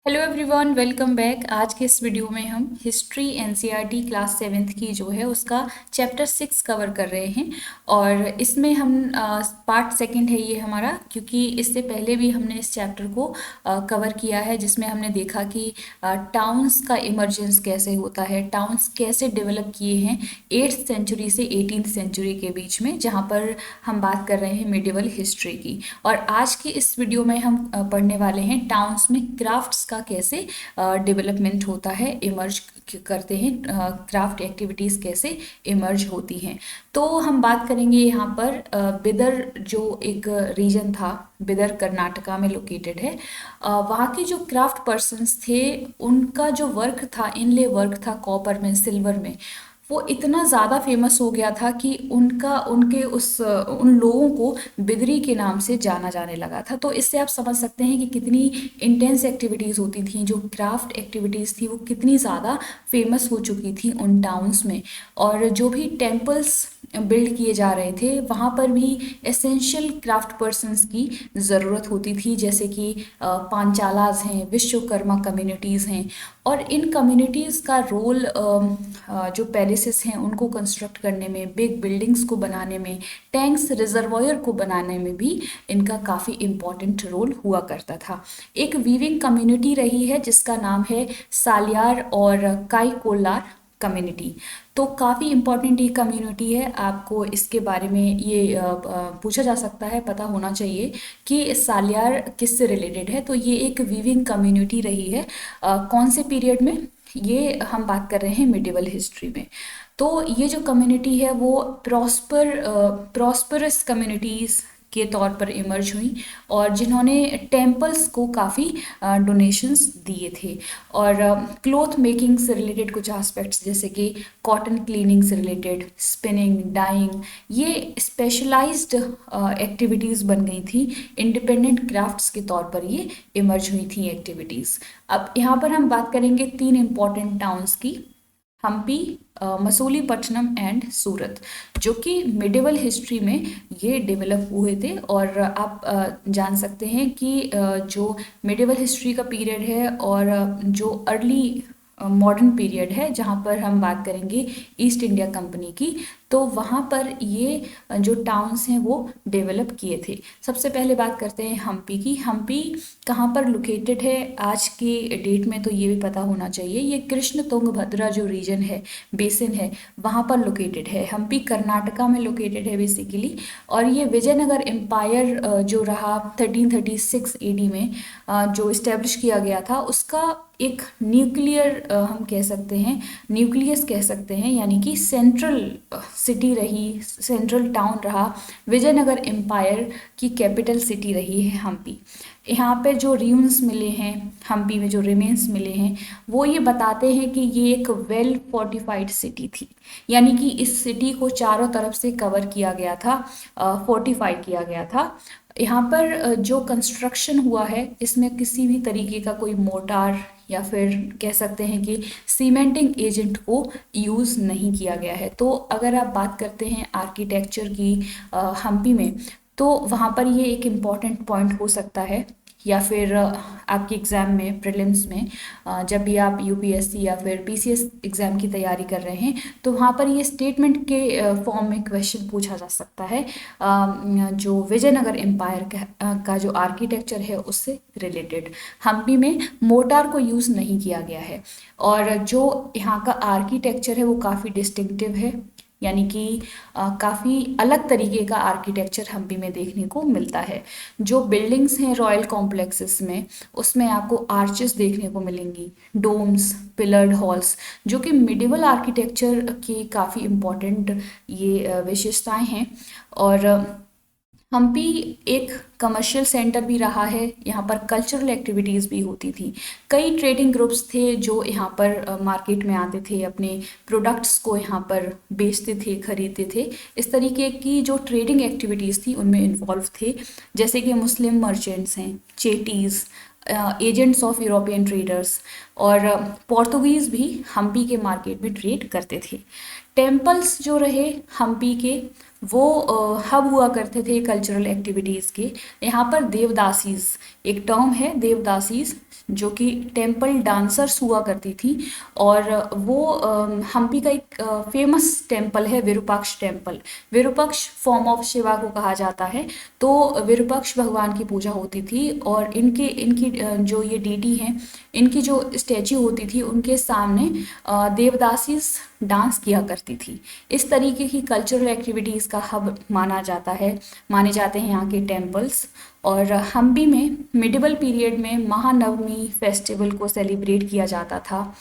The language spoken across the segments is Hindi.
Hello everyone, welcome back. आज के इस वीडियो में हम हिस्ट्री एनसीईआरटी क्लास 7th की जो है उसका चैप्टर 6 कवर कर रहे हैं। और इसमें हम पार्ट सेकंड है ये हमारा, क्योंकि इससे पहले भी हमने इस चैप्टर को कवर किया है, जिसमें हमने देखा कि टाउन्स का इमर्जेंस कैसे होता है, टाउन्स कैसे डेवलप किए हैं 8th सेंचुरी से 18th सेंचुरी के बीच में, जहाँ पर हम बात कर रहे हैं मिडिवल हिस्ट्री की। और आज के इस वीडियो में हम पढ़ने वाले हैं टाउन्स में क्राफ्ट्स का कैसे डेवलपमेंट होता है, इमर्ज करते हैं, क्राफ्ट एक्टिविटीज़ कैसे इमर्ज होती हैं। तो हम बात करेंगे यहाँ पर बिदर, जो एक रीजन था, बिदर कर्नाटका में लोकेटेड है। वहाँ के जो क्राफ्ट पर्सन्स थे, उनका जो वर्क था, इनले वर्क था कॉपर में, सिल्वर में, वो इतना ज़्यादा फेमस हो गया था कि उन लोगों को बिदरी के नाम से जाना जाने लगा था। तो इससे आप समझ सकते हैं कि कितनी इंटेंस एक्टिविटीज़ होती थी, जो क्राफ्ट एक्टिविटीज़ थी वो कितनी ज़्यादा फेमस हो चुकी थी उन टाउन्स में। और जो भी टेम्पल्स बिल्ड किए जा रहे थे, वहाँ पर भी एसेंशियल क्राफ्ट पर्सन्स की ज़रूरत होती थी, जैसे कि पांचालाज हैं, विश्वकर्मा कम्युनिटीज़ हैं। और इन कम्युनिटीज़ का रोल जो पैलेसेस हैं उनको कंस्ट्रक्ट करने में, बिग बिल्डिंग्स को बनाने में, टैंक्स रिजर्वॉयर को बनाने में भी इनका काफ़ी इम्पॉर्टेंट रोल हुआ करता था। एक वीविंग कम्युनिटी रही है जिसका नाम है सालियार और काईकोलार कम्युनिटी। तो काफ़ी इम्पॉर्टेंट ये कम्युनिटी है। आपको इसके बारे में ये पूछा जा सकता है, पता होना चाहिए कि सालियार किससे रिलेटेड है। तो ये एक वीविंग कम्युनिटी रही है। कौन से पीरियड में, ये हम बात कर रहे हैं मिडिवल हिस्ट्री में। तो ये जो कम्युनिटी है वो प्रॉस्परस कम्युनिटीज़ के तौर पर इमर्ज हुई, और जिन्होंने टेम्पल्स को काफ़ी डोनेशंस दिए थे। और क्लोथ मेकिंग से रिलेटेड कुछ एस्पेक्ट्स, जैसे कि कॉटन क्लीनिंग से रिलेटेड, स्पिनिंग, डाइंग, ये स्पेशलाइज्ड एक्टिविटीज़ बन गई थी। इंडिपेंडेंट क्राफ्ट्स के तौर पर ये इमर्ज हुई थी एक्टिविटीज़। अब यहाँ पर हम बात करेंगे 3 इम्पॉर्टेंट टाउन्स की, हम्पी, मसूलीपट्टनम एंड सूरत, जो कि मिडिवल हिस्ट्री में ये डेवलप हुए थे। और आप जान सकते हैं कि जो मिडिवल हिस्ट्री का पीरियड है और जो अर्ली मॉडर्न पीरियड है, जहाँ पर हम बात करेंगे ईस्ट इंडिया कंपनी की, तो वहाँ पर ये जो टाउन्स हैं वो डेवलप किए थे। सबसे पहले बात करते हैं हम्पी की। हम्पी कहाँ पर लोकेटेड है आज की डेट में, तो ये भी पता होना चाहिए। ये कृष्ण तुंगभद्रा जो रीजन है, बेसिन है, वहाँ पर लोकेटेड है। हम्पी कर्नाटका में लोकेटेड है बेसिकली। और ये विजयनगर एम्पायर जो रहा 1336 एडी में, जो इस्टेब्लिश किया गया था, उसका एक न्यूक्लियर हम कह सकते हैं, न्यूक्लियस कह सकते हैं, यानी कि सेंट्रल सिटी रही, सेंट्रल टाउन रहा। विजयनगर एम्पायर की कैपिटल सिटी रही है हम्पी। यहाँ पे जो र्यून्स मिले हैं, हम्पी में जो रिमेन्स मिले हैं, वो ये बताते हैं कि ये एक वेल फोर्टिफाइड सिटी थी, यानी कि इस सिटी को चारों तरफ से कवर किया गया था, फोर्टिफाई किया गया था। यहाँ पर जो कंस्ट्रक्शन हुआ है, इसमें किसी भी तरीके का कोई मोर्टार या फिर कह सकते हैं कि सीमेंटिंग एजेंट को यूज़ नहीं किया गया है। तो अगर आप बात करते हैं आर्किटेक्चर की हम्पी में, तो वहाँ पर ये एक इम्पॉर्टेंट पॉइंट हो सकता है। या फिर आपके एग्ज़ाम में, प्रीलिम्स में, जब भी आप यूपीएससी या फिर पीसीएस एग्ज़ाम की तैयारी कर रहे हैं, तो वहाँ पर ये स्टेटमेंट के फॉर्म में क्वेश्चन पूछा जा सकता है, जो विजयनगर एम्पायर का जो आर्किटेक्चर है उससे रिलेटेड। हम्पी में मोर्टार को यूज़ नहीं किया गया है। और जो यहाँ का आर्किटेक्चर है वो काफ़ी डिस्टिंक्टिव है, यानी कि काफ़ी अलग तरीके का आर्किटेक्चर हम्पी में देखने को मिलता है। जो बिल्डिंग्स हैं रॉयल कॉम्प्लेक्सेस में, उसमें आपको आर्चेस देखने को मिलेंगी, डोम्स, पिलर्ड हॉल्स, जो कि मिडिवल आर्किटेक्चर की काफ़ी इम्पॉर्टेंट ये विशेषताएं हैं। और हम्पी एक कमर्शियल सेंटर भी रहा है, यहाँ पर कल्चरल एक्टिविटीज़ भी होती थी। कई ट्रेडिंग ग्रुप्स थे जो यहाँ पर मार्केट में आते थे, अपने प्रोडक्ट्स को यहाँ पर बेचते थे, खरीदते थे। इस तरीके की जो ट्रेडिंग एक्टिविटीज़ थी उनमें इन्वॉल्व थे, जैसे कि मुस्लिम मर्चेंट्स हैं, चेटीज़, एजेंट्स ऑफ यूरोपियन ट्रेडर्स, और पोर्तुगीज़ भी हम्पी के मार्केट में ट्रेड करते थे। टेम्पल्स जो रहे हम्पी के, वो हब हुआ करते थे कल्चरल एक्टिविटीज़ के। यहाँ पर देवदासीज एक टर्म है, देवदासीज, जो कि टेम्पल डांसर्स हुआ करती थी। और वो हम्पी का एक फेमस टेम्पल है Virupaksha temple. Virupaksha form of Shiva को कहा जाता है। तो विरूपाक्ष भगवान की पूजा होती थी और इनके इनकी जो ये डीटी हैं, इनकी जो स्टैच्यू होती थी उनके सामने देवदासीज डांस किया करती थी। इस तरीके की कल्चरल एक्टिविटीज़ का हब माने जाते हैं यहाँ के टेम्पल्स। और हम्पी में मिडिवल पीरियड में महानवमी फेस्टिवल को सेलिब्रेट किया जाता था।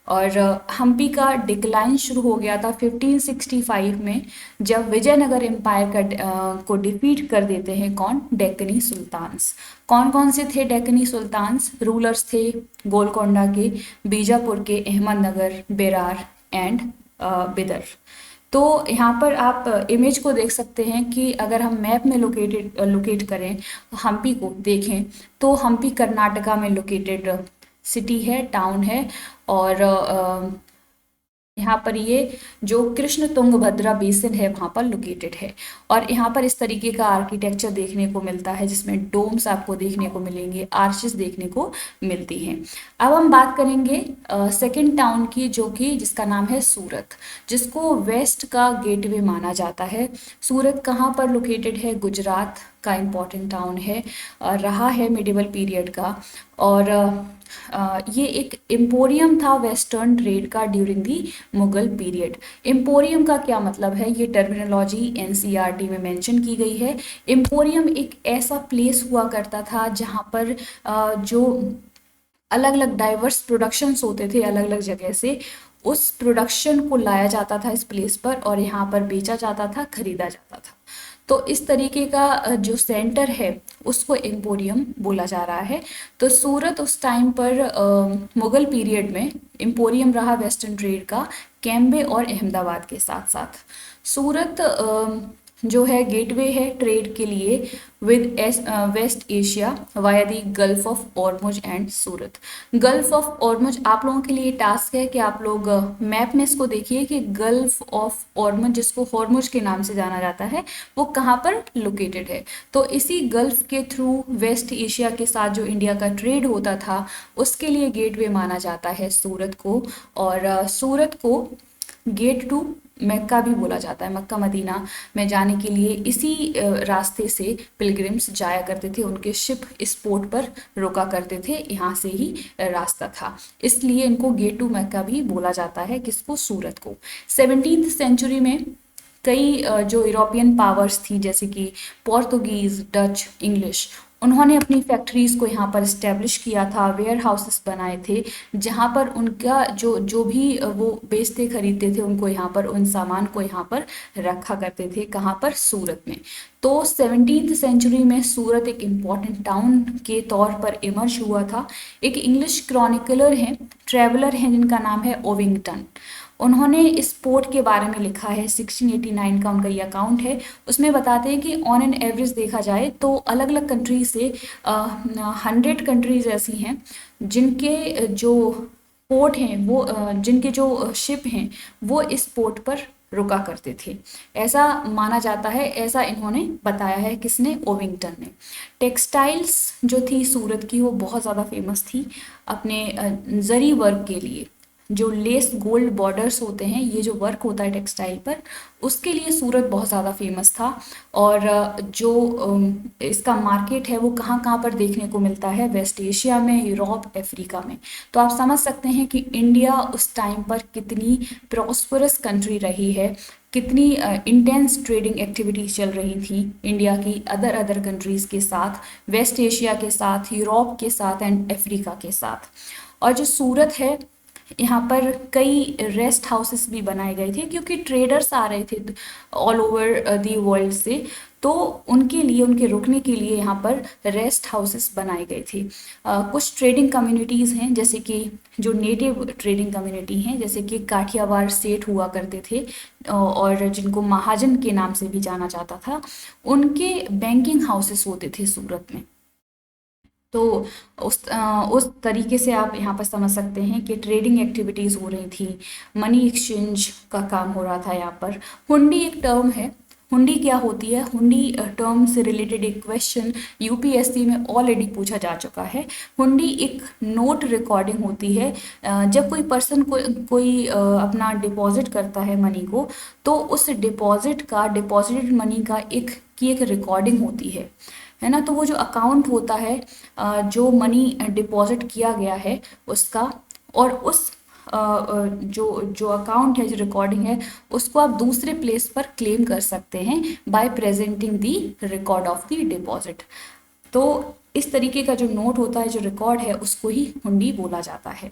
और हम्पी का डिक्लाइन शुरू हो गया था 1565 में, जब विजयनगर एम्पायर को डिफीट कर देते हैं कौन, डेक्कनी सुल्तान्स। कौन कौन से थे डेक्कनी सुल्तान्स? रूलर्स थे गोलकोंडा के, बीजापुर के, अहमदनगर, बेरार एंड बिदर। तो यहाँ पर आप इमेज को देख सकते हैं कि अगर हम मैप में लोकेट करें, हम्पी को देखें, तो हम्पी कर्नाटका में लोकेटेड सिटी है, टाउन है। और यहाँ पर ये जो कृष्ण तुंगभद्रा बेसिन है वहाँ पर लोकेटेड है। और यहाँ पर इस तरीके का आर्किटेक्चर देखने को मिलता है, जिसमें डोम्स आपको देखने को मिलेंगे, आर्चेस देखने को मिलती हैं। अब हम बात करेंगे सेकंड टाउन की, जो कि जिसका नाम है सूरत, जिसको वेस्ट का गेटवे माना जाता है। सूरत कहाँ पर लोकेटेड है? गुजरात का इम्पॉर्टेंट टाउन है, रहा है मिडिवल पीरियड का। और ये एक एम्पोरियम था वेस्टर्न ट्रेड का during the Mughal period. Emporium का क्या मतलब है? ये टर्मिनोलॉजी एनसीईआरटी में मेंशन की गई है। एम्पोरियम एक ऐसा प्लेस हुआ करता था जहाँ पर जो अलग अलग डाइवर्स प्रोडक्शंस होते थे अलग अलग जगह से, उस प्रोडक्शन को लाया जाता था इस प्लेस पर और यहाँ पर बेचा जाता था, खरीदा जाता था। तो इस तरीके का जो सेंटर है उसको एम्पोरियम बोला जा रहा है। तो सूरत उस टाइम पर मुगल पीरियड में एम्पोरियम रहा वेस्टर्न ट्रेड का, कैम्बे और अहमदाबाद के साथ साथ। सूरत जो है गेटवे है ट्रेड के लिए with west Asia via the gulf of Hormuz and Surat. Gulf of Hormuz आप लोगों के लिए टास्क है कि आप लोग मैप में इसको देखिए कि गल्फ ऑफ ऑर्मुज, जिसको हॉर्मुज के नाम से जाना जाता है, वो कहाँ पर लोकेटेड है। तो इसी गल्फ के थ्रू वेस्ट एशिया के साथ जो इंडिया का ट्रेड होता था, उसके लिए गेटवे माना जाता है सूरत को। और सूरत को गेट टू मक्का भी बोला जाता है। मक्का मदीना में जाने के लिए इसी रास्ते से पिलग्रिम्स जाया करते थे, उनके शिप इस पोर्ट पर रुका करते थे, यहाँ से ही रास्ता था, इसलिए इनको गेट टू मक्का भी बोला जाता है। किसको? सूरत को। 17वीं सेंचुरी में कई जो यूरोपियन पावर्स थी जैसे कि पोर्तुगीज, डच, इंग्लिश, उन्होंने अपनी फैक्ट्रीज को यहाँ पर इस्टेब्लिश किया था, वेयर हाउसेस बनाए थे, जहाँ पर उनका जो भी वो बेचते खरीदते थे उनको यहाँ पर, उन सामान को यहाँ पर रखा करते थे। कहाँ पर? सूरत में। तो 17वीं सेंचुरी में सूरत एक इम्पॉर्टेंट टाउन के तौर पर इमर्ज हुआ था। एक इंग्लिश क्रॉनिकलर हैं, ट्रेवलर हैं, जिनका नाम है ओविंगटन। उन्होंने इस पोर्ट के बारे में लिखा है, 1689 का उनका ये अकाउंट है। उसमें बताते हैं कि ऑन एन एवरेज देखा जाए तो अलग अलग कंट्री से 100 कंट्रीज ऐसी हैं जिनके जो पोर्ट हैं वो जिनके जो शिप हैं वो इस पोर्ट पर रुका करते थे, ऐसा माना जाता है। ऐसा इन्होंने बताया है। किसने? ओविंगटन ने। टेक्सटाइल्स जो थी सूरत की वो बहुत ज़्यादा फेमस थी अपने जरी वर्क के लिए। जो लेस गोल्ड बॉर्डर्स होते हैं, ये जो वर्क होता है टेक्सटाइल पर, उसके लिए सूरत बहुत ज़्यादा फेमस था। और जो इसका मार्केट है वो कहाँ कहाँ पर देखने को मिलता है? वेस्ट एशिया में, यूरोप, अफ्रीका में। तो आप समझ सकते हैं कि इंडिया उस टाइम पर कितनी प्रॉस्परस कंट्री रही है, कितनी इंटेंस ट्रेडिंग एक्टिविटीज़ चल रही थी इंडिया की अदर कंट्रीज़ के साथ, वेस्ट एशिया के साथ, यूरोप के साथ एंड अफ्रीका के साथ। और जो सूरत है, यहाँ पर कई रेस्ट हाउसेस भी बनाए गए थे क्योंकि ट्रेडर्स आ रहे थे ऑल ओवर दी वर्ल्ड से, तो उनके लिए, उनके रुकने के लिए यहाँ पर रेस्ट हाउसेस बनाए गए थे। कुछ ट्रेडिंग कम्युनिटीज़ हैं जैसे कि जो नेटिव ट्रेडिंग कम्युनिटी हैं, जैसे कि काठियावाड़ सेठ हुआ करते थे और जिनको महाजन के नाम से भी जाना जाता था, उनके बैंकिंग हाउसेस होते थे सूरत में। तो उस तरीके से आप यहाँ पर समझ सकते हैं कि ट्रेडिंग एक्टिविटीज़ हो रही थी, मनी एक्सचेंज का काम हो रहा था यहाँ पर। हुंडी एक टर्म है, हुंडी क्या होती है? हुंडी टर्म से रिलेटेड एक क्वेश्चन यूपीएससी में ऑलरेडी पूछा जा चुका है। हुंडी एक नोट रिकॉर्डिंग होती है। जब कोई पर्सन कोई अपना डिपॉजिट करता है मनी को, तो उस डिपॉजिटेड मनी का एक रिकॉर्डिंग होती है ना। तो वो जो अकाउंट होता है, जो मनी डिपॉजिट किया गया है उसका, और उस जो अकाउंट है, जो रिकॉर्डिंग है, उसको आप दूसरे प्लेस पर क्लेम कर सकते हैं bye presenting the record of the deposit. तो इस तरीके का जो नोट होता है, जो रिकॉर्ड है, उसको ही हुंडी बोला जाता है।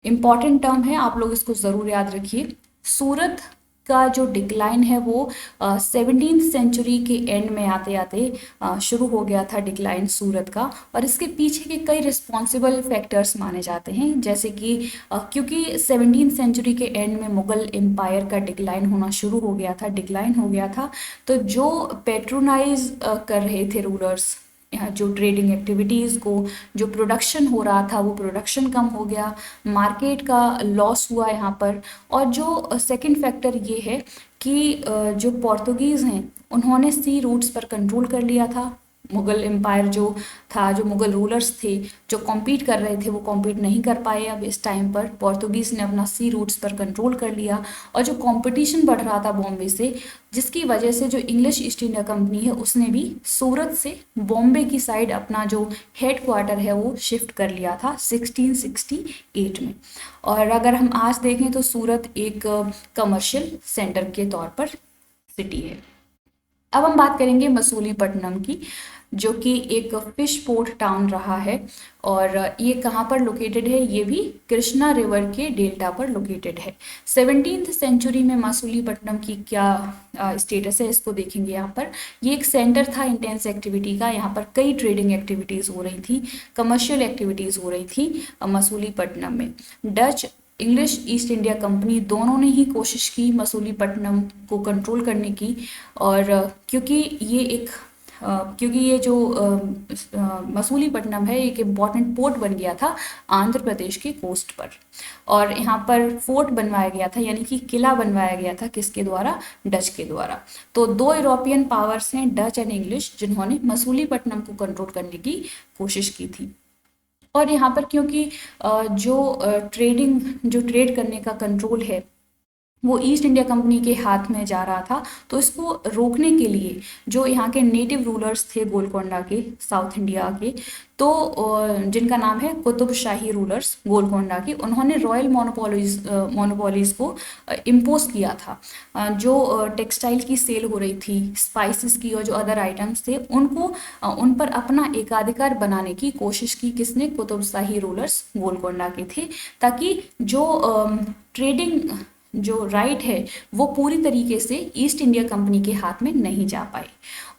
इम्पॉर्टेंट टर्म है, आप लोग इसको ज़रूर याद रखिए। सूरत का जो डिक्लाइन है वो 17वीं सेंचुरी के एंड में आते आते शुरू हो गया था डिक्लाइन सूरत का, और इसके पीछे के कई रिस्पॉन्सिबल फैक्टर्स माने जाते हैं। जैसे कि क्योंकि 17वीं सेंचुरी के एंड में मुगल एम्पायर का डिक्लाइन होना शुरू हो गया था, डिक्लाइन हो गया था, तो जो पेट्रोनाइज कर रहे थे रूलर्स जो ट्रेडिंग एक्टिविटीज़ को, जो प्रोडक्शन हो रहा था वो प्रोडक्शन कम हो गया, मार्केट का लॉस हुआ यहाँ पर। और जो सेकंड फैक्टर ये है कि जो पोर्तुगीज़ हैं उन्होंने सी रूट्स पर कंट्रोल कर लिया था। मुगल एम्पायर जो था, जो मुगल रूलर्स थे जो कॉम्पीट कर रहे थे, वो कॉम्पीट नहीं कर पाए। अब इस टाइम पर पोर्तुगीज़ ने अपना सी रूट्स पर कंट्रोल कर लिया, और जो कंपटीशन बढ़ रहा था बॉम्बे से, जिसकी वजह से जो इंग्लिश ईस्ट इंडिया कंपनी है उसने भी सूरत से बॉम्बे की साइड अपना जो हेड क्वार्टर है वो शिफ्ट कर लिया था 1668 में। और अगर हम आज देखें तो सूरत एक कमर्शियल सेंटर के तौर पर सिटी है। अब हम बात करेंगे मसूलीपट्टनम की, जो कि एक फिश पोर्ट टाउन रहा है, और ये कहाँ पर लोकेटेड है? ये भी कृष्णा रिवर के डेल्टा पर लोकेटेड है। 17th सेंचुरी में मसूलीपट्टनम की क्या स्टेटस है, इसको देखेंगे यहाँ पर। ये एक सेंटर था इंटेंस एक्टिविटी का, यहाँ पर कई ट्रेडिंग एक्टिविटीज़ हो रही थी, कमर्शियल एक्टिविटीज़ हो रही थी मसूलीपट्टनम में। Dutch English East India company दोनों ने ही कोशिश की मसूलीपट्टनम को कंट्रोल करने की, और क्योंकि ये जो मसूलीपट्टनम है एक इम्पॉर्टेंट पोर्ट बन गया था आंध्र प्रदेश के कोस्ट पर, और यहाँ पर फोर्ट बनवाया गया था, यानी कि किला बनवाया गया था, किसके द्वारा? डच के द्वारा। तो दो यूरोपियन पावर्स हैं, डच एंड इंग्लिश, जिन्होंने मसूलीपट्टनम को कंट्रोल करने की कोशिश की थी। और यहाँ पर क्योंकि जो ट्रेड करने का कंट्रोल है वो ईस्ट इंडिया कंपनी के हाथ में जा रहा था, तो इसको रोकने के लिए जो यहाँ के नेटिव रूलर्स थे गोलकोंडा के, साउथ इंडिया के, तो जिनका नाम है कुतुबशाही रूलर्स गोलकोंडा के, उन्होंने रॉयल मोनोपोलीज को इम्पोज किया था। जो टेक्सटाइल की सेल हो रही थी, स्पाइसेस की, और जो अदर आइटम्स थे, उन पर अपना एकाधिकार बनाने की कोशिश की। किसने? कुतुबशाही रूलर्स गोलकोंडा के थे, ताकि जो ट्रेडिंग जो राइट है वो पूरी तरीके से ईस्ट इंडिया कंपनी के हाथ में नहीं जा पाए।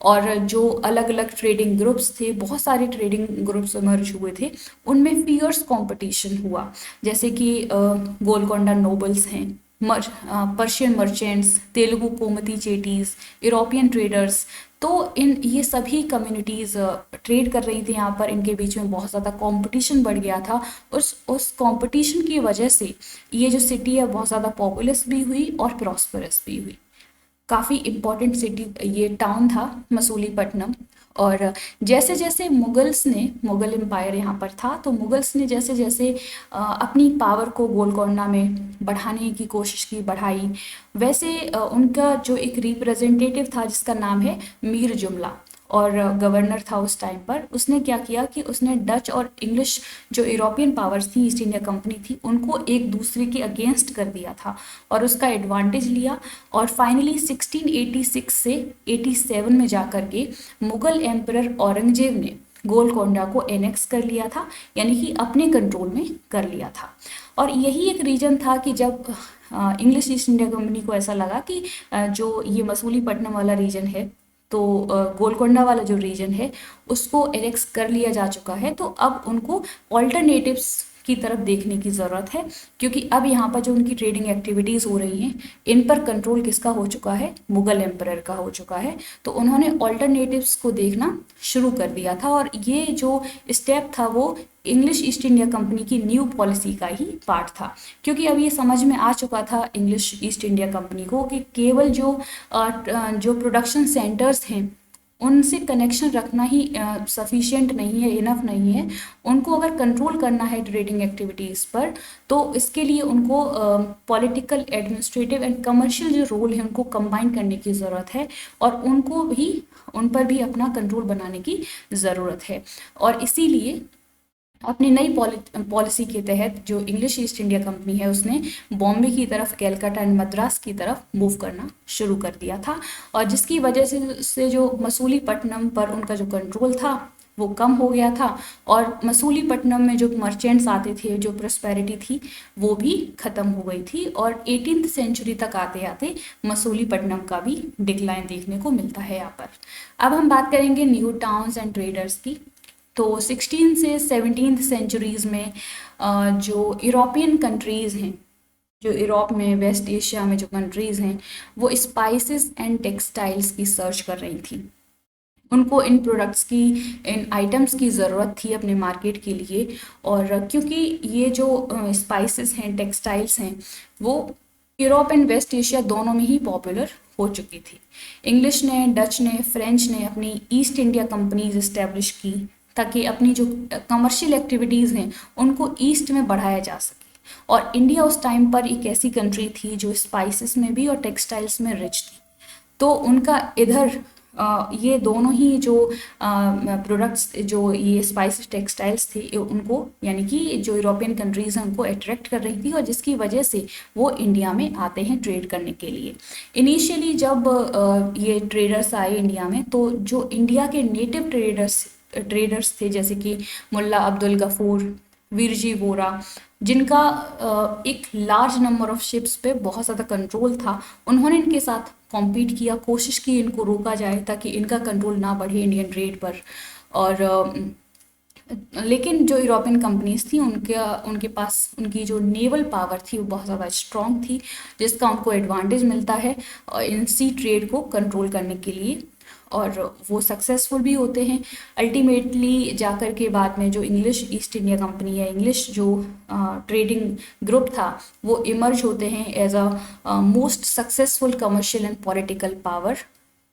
और जो अलग अलग ट्रेडिंग ग्रुप्स थे, बहुत सारे ट्रेडिंग ग्रुप्स इमर्ज हुए थे, उनमें फियर्स कंपटीशन हुआ। जैसे कि गोलकोंडा नोबल्स हैं, Persian merchants, Telugu Komati Chettis, European traders, तो ये सभी कम्युनिटीज़ ट्रेड कर रही थी यहाँ पर। इनके बीच में बहुत ज़्यादा कंपटीशन बढ़ गया था। उस कंपटीशन की वजह से ये जो सिटी है बहुत ज़्यादा पॉपुलस भी हुई और प्रॉस्परस भी हुई। काफ़ी इम्पॉर्टेंट सिटी, ये टाउन था मसूलीपट्टनम। और जैसे जैसे मुगल एम्पायर यहाँ पर था, तो मुगल्स ने जैसे जैसे अपनी पावर को गोलकोंडा में बढ़ाने की कोशिश की, बढ़ाई, वैसे उनका जो एक रिप्रेजेंटेटिव था जिसका नाम है मीर जुमला, और गवर्नर था उस टाइम पर, उसने क्या किया कि उसने डच और इंग्लिश जो यूरोपियन पावर्स थी, ईस्ट इंडिया कंपनी थी, उनको एक दूसरे के अगेंस्ट कर दिया था और उसका एडवांटेज लिया। और फाइनली 1686 से 87 में जाकर के मुगल एम्परर औरंगजेब ने गोलकोंडा को एनेक्स कर लिया था, यानी कि अपने कंट्रोल में कर लिया था। और यही एक रीजन था कि जब इंग्लिश ईस्ट इंडिया कंपनी को ऐसा लगा कि जो ये मसूलीपट्टनम वाला रीजन है, तो गोलकोंडा वाला जो रीजन है उसको एनेक्स कर लिया जा चुका है, तो अब उनको ऑल्टरनेटिव्स की तरफ देखने की ज़रूरत है, क्योंकि अब यहाँ पर जो उनकी ट्रेडिंग एक्टिविटीज़ हो रही हैं इन पर कंट्रोल किसका हो चुका है, मुगल एम्परर का हो चुका है। तो उन्होंने ऑल्टरनेटिव्स को देखना शुरू कर दिया था, और ये जो स्टेप था वो इंग्लिश ईस्ट इंडिया कंपनी की न्यू पॉलिसी का ही पार्ट था, क्योंकि अब ये समझ में आ चुका था इंग्लिश ईस्ट इंडिया कंपनी को कि केवल जो प्रोडक्शन सेंटर्स हैं उनसे कनेक्शन रखना ही सफिशिएंट नहीं है, इनफ नहीं है। उनको अगर कंट्रोल करना है ट्रेडिंग एक्टिविटीज़ पर, तो इसके लिए उनको पॉलिटिकल, एडमिनिस्ट्रेटिव एंड कमर्शियल जो रोल है उनको कंबाइन करने की ज़रूरत है, और उन पर भी अपना कंट्रोल बनाने की ज़रूरत है। और इसीलिए अपनी नई पॉलिसी के तहत जो इंग्लिश ईस्ट इंडिया कंपनी है उसने बॉम्बे की तरफ, कैलकाटा एंड मद्रास की तरफ मूव करना शुरू कर दिया था, और जिसकी वजह से जो मसूलीपट्टनम पर उनका जो कंट्रोल था वो कम हो गया था, और मसूलीपट्टनम में जो मर्चेंट्स आते थे, जो प्रॉस्पेरिटी थी वो भी ख़त्म हो गई थी, और 18th सेंचुरी तक आते आते मसूलीपट्टनम का भी डिक्लाइन देखने को मिलता है यहाँ पर। अब हम बात करेंगे न्यू टाउन्स एंड ट्रेडर्स की। तो 16 से 17th सेंचुरीज़ में जो यूरोपियन कंट्रीज़ हैं, जो यूरोप में, वेस्ट एशिया में जो कंट्रीज़ हैं, वो स्पाइसेस एंड टेक्सटाइल्स की सर्च कर रही थी। उनको इन प्रोडक्ट्स की, इन आइटम्स की ज़रूरत थी अपने मार्केट के लिए, और क्योंकि ये जो स्पाइसेस हैं, टेक्सटाइल्स हैं, वो यूरोप एंड वेस्ट एशिया दोनों में ही पॉपुलर हो चुकी थी। इंग्लिश ने, डच ने, फ्रेंच ने अपनी ईस्ट इंडिया कंपनीज इस्टेब्लिश की ताकि अपनी जो कमर्शियल एक्टिविटीज़ हैं उनको ईस्ट में बढ़ाया जा सके, और इंडिया उस टाइम पर एक ऐसी कंट्री थी जो स्पाइसेस में भी और टेक्सटाइल्स में रिच थी। तो उनका इधर ये दोनों ही जो प्रोडक्ट्स, जो ये स्पाइसेस, टेक्सटाइल्स थे, उनको, यानी कि जो यूरोपियन कंट्रीज़ हैं उनको अट्रैक्ट कर रही थी, और जिसकी वजह से वो इंडिया में आते हैं ट्रेड करने के लिए। इनिशियली जब ये ट्रेडर्स आए इंडिया में, तो जो इंडिया के नेटिव ट्रेडर्स थे, जैसे कि मुल्ला अब्दुल गफूर, वीरजी वोरा, जिनका एक लार्ज नंबर ऑफ शिप्स पे बहुत ज़्यादा कंट्रोल था, उन्होंने इनके साथ कॉम्पीट किया, कोशिश की इनको रोका जाए ताकि इनका कंट्रोल ना बढ़े इंडियन ट्रेड पर। और लेकिन जो यूरोपियन कंपनीज थी उनके पास उनकी जो नेवल पावर थी वो बहुत ज़्यादा स्ट्रॉन्ग थी, जिसका उनको एडवांटेज मिलता है इन सी ट्रेड को कंट्रोल करने के लिए, और वो सक्सेसफुल भी होते हैं। अल्टीमेटली जाकर के बाद में जो इंग्लिश ईस्ट इंडिया कंपनी है, इंग्लिश जो ट्रेडिंग ग्रुप था, वो इमर्ज होते हैं as a most successful commercial and political power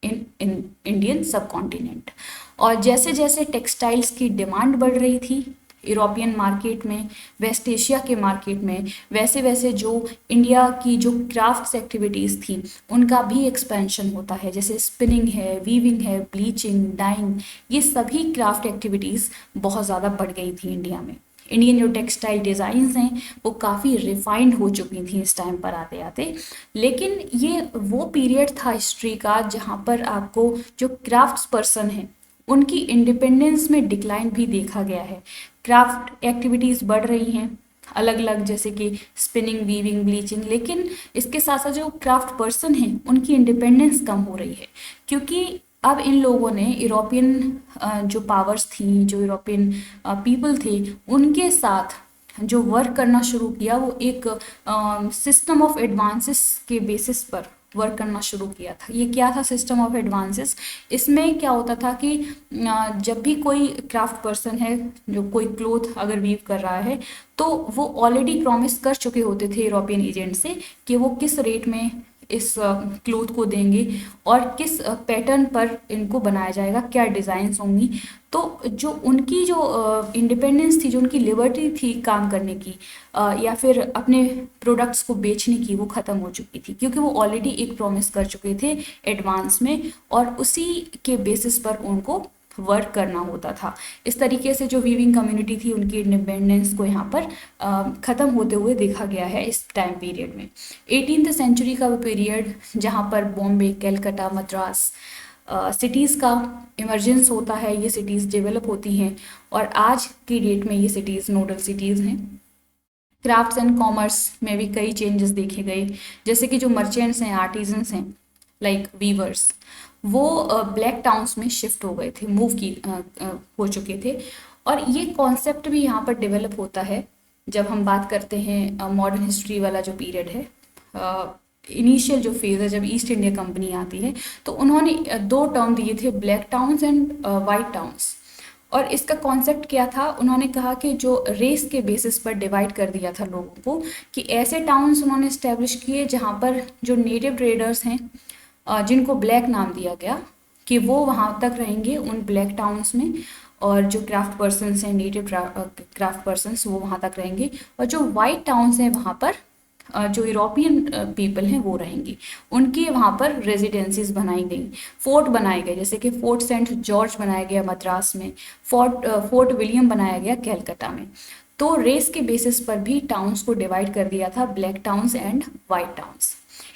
in Indian subcontinent. और जैसे जैसे टेक्सटाइल्स की डिमांड बढ़ रही थी यूरोपियन मार्केट में, वेस्ट एशिया के मार्केट में, वैसे वैसे जो इंडिया की जो क्राफ्ट्स एक्टिविटीज़ थी उनका भी एक्सपेंशन होता है, जैसे स्पिनिंग है, वीविंग है, ब्लीचिंग, डाइंग, ये सभी क्राफ्ट एक्टिविटीज़ बहुत ज़्यादा बढ़ गई थी इंडिया में। इंडियन जो टेक्सटाइल डिज़ाइंस हैं वो काफ़ी रिफाइंड हो चुकी थी इस टाइम पर आते आते, लेकिन ये वो पीरियड था हिस्ट्री का जहाँ पर आपको जो क्राफ्ट्स पर्सन हैं उनकी इंडिपेंडेंस में डिक्लाइन भी देखा गया है। क्राफ्ट एक्टिविटीज़ बढ़ रही हैं अलग अलग, जैसे कि स्पिनिंग, वीविंग, ब्लीचिंग, लेकिन इसके साथ साथ जो क्राफ्ट पर्सन हैं उनकी इंडिपेंडेंस कम हो रही है, क्योंकि अब इन लोगों ने यूरोपियन जो पावर्स थी, जो यूरोपियन पीपल थे, उनके साथ जो वर्क करना शुरू किया वो एक सिस्टम ऑफ एडवांसेस के बेसिस पर वर्क करना शुरू किया था। ये क्या था सिस्टम ऑफ एडवांसेस? इसमें क्या होता था कि जब भी कोई क्राफ्ट पर्सन है जो कोई क्लोथ अगर वीव कर रहा है, तो वो ऑलरेडी प्रॉमिस कर चुके होते थे यूरोपियन एजेंट से कि वो किस रेट में इस क्लोथ को देंगे और किस पैटर्न पर इनको बनाया जाएगा, क्या डिज़ाइंस होंगी। तो जो उनकी जो इंडिपेंडेंस थी, जो उनकी लिबर्टी थी काम करने की या फिर अपने प्रोडक्ट्स को बेचने की, वो ख़त्म हो चुकी थी, क्योंकि वो ऑलरेडी एक प्रॉमिस कर चुके थे एडवांस में, और उसी के बेसिस पर उनको वर्क करना होता था। इस तरीके से जो वीविंग कम्युनिटी थी उनकी इंडिपेंडेंस को यहाँ पर ख़त्म होते हुए देखा गया है इस टाइम पीरियड में। 18th सेंचुरी का वो पीरियड जहाँ पर बॉम्बे, कैलकाटा, मद्रास सिटीज़ का इमरजेंस होता है, ये सिटीज़ डेवलप होती हैं, और आज की डेट में ये सिटीज़ नोडल सिटीज़ हैं। क्राफ्ट्स एंड कॉमर्स में भी कई चेंजेस देखे गए, जैसे कि जो मर्चेंट्स हैं, आर्टिजन्स हैं, लाइक वीवर्स, वो ब्लैक टाउन्स में शिफ्ट हो गए थे, हो चुके थे। और ये कॉन्सेप्ट भी यहाँ पर डेवलप होता है जब हम बात करते हैं मॉडर्न हिस्ट्री वाला जो पीरियड है, इनिशियल जो फेज़ है जब ईस्ट इंडिया कंपनी आती है, तो उन्होंने दो टर्म दिए थे, black towns and white towns. और इसका कॉन्सेप्ट क्या था, उन्होंने कहा कि जो रेस के बेसिस पर डिवाइड कर दिया था लोगों को, कि ऐसे टाउन्स उन्होंने इस्टेब्लिश किए जहाँ पर जो नेटिव ट्रेडर्स हैं, जिनको ब्लैक नाम दिया गया, कि वो वहाँ तक रहेंगे उन ब्लैक टाउन्स में, और जो क्राफ्ट पर्सनस हैं, नेटिव क्राफ्ट पर्सनस, वो वहाँ तक रहेंगे। और जो वाइट टाउन्स हैं वहाँ पर जो यूरोपियन पीपल हैं वो रहेंगे, उनके वहाँ पर रेजिडेंसीज बनाई गई, फोर्ट बनाए गए, जैसे कि फोर्ट सेंट जॉर्ज बनाया गया मद्रास में, फोर्ट विलियम बनाया गया कैलकाटा में। तो रेस के बेसिस पर भी टाउन्स को डिवाइड कर दिया था, black towns and white towns.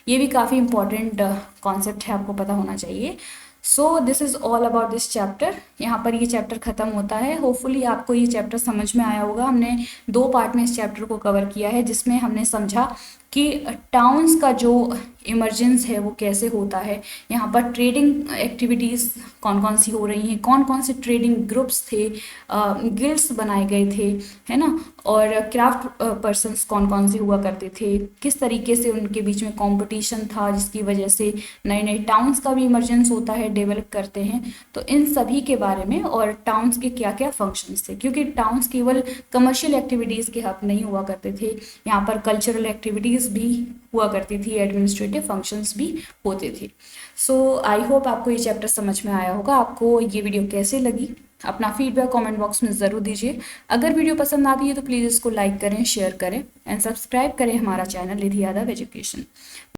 ये भी काफ़ी इंपॉर्टेंट कॉन्सेप्ट है, आपको पता होना चाहिए। So this is all about this chapter. यहाँ पर ये चैप्टर ख़त्म होता है। होपफुली आपको ये चैप्टर समझ में आया होगा। हमने दो पार्ट में इस चैप्टर को कवर किया है, जिसमें हमने समझा कि टाउन्स का जो इमर्जेंस है वो कैसे होता है, यहाँ पर ट्रेडिंग एक्टिविटीज़ कौन कौन सी हो रही हैं, कौन कौन से ट्रेडिंग ग्रुप्स थे, गिल्ड्स बनाए गए थे, है ना, और क्राफ्ट पर्सन्स कौन कौन से हुआ करते थे, किस तरीके से उनके बीच में कंपटीशन था, जिसकी वजह से नए नए टाउन्स का भी इमर्जेंस होता है, डेवलप करते हैं। तो इन सभी के बारे में, और टाउन्स के क्या क्या फंक्शंस थे, क्योंकि टाउन्स केवल कमर्शियल एक्टिविटीज़ के हब नहीं हुआ करते थे, यहाँ पर कल्चरल एक्टिविटीज़ भी हुआ करती थी, एडमिनिस्ट्रेटिव फंक्शंस भी होते थे। सो आई होप आपको ये चैप्टर समझ में आया होगा। आपको ये वीडियो कैसे लगी, अपना फीडबैक कमेंट बॉक्स में ज़रूर दीजिए। अगर वीडियो पसंद आती है तो प्लीज़ इसको लाइक करें, शेयर करें एंड सब्सक्राइब करें हमारा चैनल निधि यादव एजुकेशन।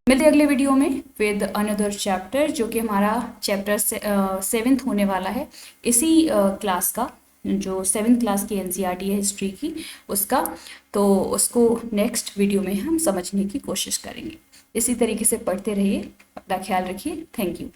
मिलते हैं अगले वीडियो में विद अनदर चैप्टर, जो कि हमारा चैप्टर 7th होने वाला है, इसी क्लास का, जो 7th क्लास की एनसीईआरटी है हिस्ट्री की, उसका। तो उसको नेक्स्ट वीडियो में हम समझने की कोशिश करेंगे। इसी तरीके से पढ़ते रहिए, अपना ख्याल रखिए। Thank you.